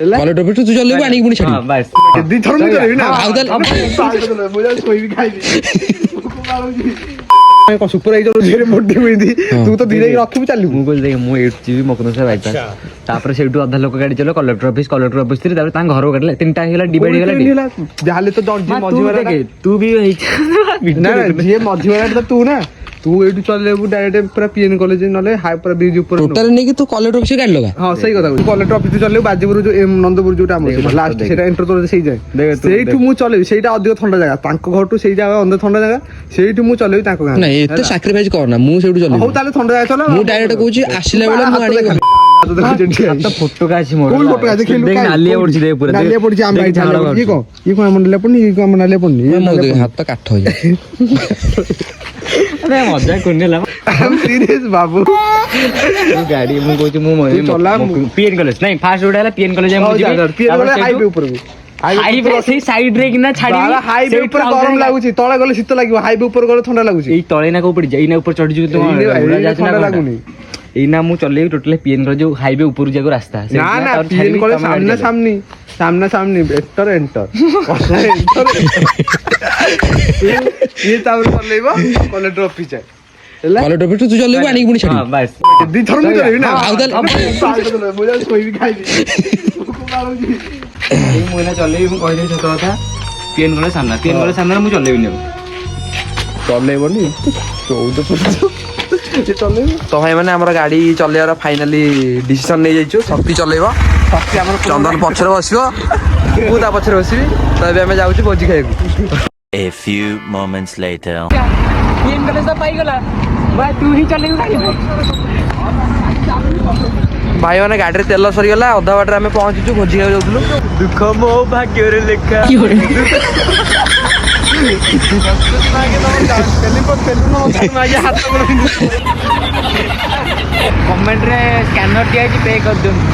Collector office ତୁ ଚଲେଇବୁ ଆଣିକି ପୁଣି ଛାଡ଼ିବୁ। ବାସ୍ ଦିଥର ମୁଁ ଚଲେଇବି ନା ଆଉ ତାହେଲେ ଶୋଇବି ଖାଇବି ସୁପରଭାଇଜର ଝିଅରେ ମୋଟି ହୁଏନ୍ତି ତୁ ତ ଧୀରେ ରଖିବୁ ଚାଲିବୁ। ମୁଁ କହିଲି ଦେଖ ମୁଁ ଏଇଠୁ ଯିବି ମକରନ୍ଦା ବାଇପାସ୍, ତାପରେ ସେଇଠୁ ଅଧା ଲୋକ ଗାଡି ଚଲେଇବ କଲେକ୍ଟର ଅଫିସ ତାପରେ ତାଙ୍କ ଘରକୁ କାଟିଲେ ତିନିଟା ହେଇଗଲା ଡିଭାଇଡ ହେଇଗଲା। ଯାହେଲେ ତ ତୁ ବି ନା ଯିଏ ମଝି ବାଲା ତୁ ନା ତୁ ଏଇଠୁ ଚଲେଇବୁ ଡାଇରେକ୍ଟ ପୁରା ପିଏନ କଲେଜ ନହେଲେ ହାଇ ପୁରା ବ୍ରିଜ ଉପରେ ଟୋଟାଲ ନେଇକି ତୁ କଲେକ୍ଟର ଅଫିସ ଗାଡ଼ି ଲଗା। ହଁ ସେଇ କଥା କହୁଛି କଲେକ୍ଟର ଅଫିସ ଚଲେଇବୁ ବାଜିପୁର ଯୋଉ ନନ୍ଦପୁର ଯୋଉଟା ଆମର ଲାଷ୍ଟ ସେଇଟା ଏଣ୍ଟର ତୋର ସେଇ ଯାଏ ସେଇଠୁ ମୁଁ ଚଲେଇବି ସେଇଟା ଅଧିକ ଥଣ୍ଡା ଜାଗା ତାଙ୍କ ଘରଠୁ ସେଇ ଜାଗା ଅନ୍ଧ ଥଣ୍ଡା ଜାଗା ସେଇଠୁ ମୁଁ ଚଲେଇବି ତାଙ୍କ ଗାଁ। ନାଇଁ ଏତେ ସାକ୍ରିଫାଇଜ କରନା ମୁଁ ସେଇଠୁ ଚଲେଇବି। ହଉ ତାହେଲେ ଥଣ୍ଡା ଜାଗା ଚଲା ମୁଁ ଡାଇରେକ୍ଟ କହୁଛି ଆସିଲା ବେଳେ ମୁଁ ଆଣିବି। ଫୋଟୋ ଅଛି ମୋର କୋଉ ଫଟୋ ଅଛି ଦେଖିଲୁ ନାଲିଆ ପଡୁଛି ଦେଖ ପୁରା ନାଲିଆ ପଡୁଛି ଆମ ଭାଇ ଝାଳ ଇଏ କଣ ଇଏ କଣ ଆମ ନାଲିଆ ପଡୁନି ଇଏ କଣ ଆମ ନାଲିଆ ପଡୁନି ମୋ ହାତ କାଠ ହେଇଯାଉଛି। ମଜା କରିନେଲା ସିରିୟସ୍ ବାବୁ ଗାଡି ମୁଁ କହୁଛି ମୁଁ ପିଏନ କଲେଜ ନାଇଁ ଫାଷ୍ଟ ଯୋଉଟା ହେଲା ପିଏନ କଲେଜ ହାଇୱେ ଉପରକୁ ସେଇ ସାଇଡ ରେ କିନା ଛାଡିବି ହାଇୱେ ଉପରେ ଗରମ ଲାଗୁଛି ତଳେ ଗଲେ ଶୀତ ଲାଗିବ ହାଇୱେ ଉପରେ ଗଲେ ଥଣ୍ଡା ଲାଗୁଛି ଏଇ ତଳେ ନା କୋଉ ପଡିଛି ଏଇନା ଉପରେ ଚଢିଯିବ ଥଣ୍ଡା ଲାଗୁନି ଏଇନା ମୁଁ ଚଲେଇବି ଟୋଟାଲି ପିଏନ କଲେଜ ଯୋଉ ହାଇୱେ ଉପରୁ ଯାକୁ ରାସ୍ତା ନା ନା ପିଏନ କଲେଜ ସାମ୍ନା ସାମ୍ନି ଏଣ୍ଟର ଏଣ୍ଟର ଇଏ ତାପରେ ଚଲେଇବ କଲେକ୍ଟର ଅଫିସ ଯାଏ କଲେକ୍ଟର ଅଫିସ ତୁ ଚଲେଇବୁ ଆଣିକି ପୁଣି ଛାଡ଼ିବୁ। ବାସ୍ ଦିଥର ମୁଁ ଚଲେଇବି ନା ଆଉ ତାହେଲେ ଶୋଇବି ଖାଇବି ମୁଁ ଏଇନା ଚଲେଇବି ମୁଁ କହିଦେବି ସତ କଥା ପିଏନ କଲେଜ ସାମ୍ନାରେ ମୁଁ ଚଲେଇବିନି ଆଉ ଚଲେଇବନି 14 ତ ଭାଇ ମାନେ ଆମର ଗାଡି ଚଲେଇବାର ଫାଇନାଲି ডিসিশন ନେଇ ଯାଇଛୁ। ଶକ୍ତି ଚଲେଇବ, ଚନ୍ଦନ ପଛରେ ବସିବ, ମୁଁ ତା ପଛରେ ବସିବି। ତ ଏବେ ଆମେ ଯାଉଛୁ ଭୋଜି ଖାଇବାକୁ। A few moments later. PN college ତ ପାଇଗଲା ଭାଇ ତୁ ହିଁ ଚଲେଇବୁ ଗାଡି। ଭାଇ ମାନେ ଗାଡିରେ ତେଲ ସରିଗଲା ଅଧା ବାଟରେ ଆମେ ପହଞ୍ଚିଛୁ ଭୋଜି ଖାଇବାକୁ ଯାଉଥିଲୁ। ଦୁଃଖ ମୋ ଭାଗ୍ୟରେ ଲେଖା କମେଣ୍ଟରେ ସ୍କାନର ଦିଆଯାଇଛି ପେ କରିଦିଅନ୍ତୁ।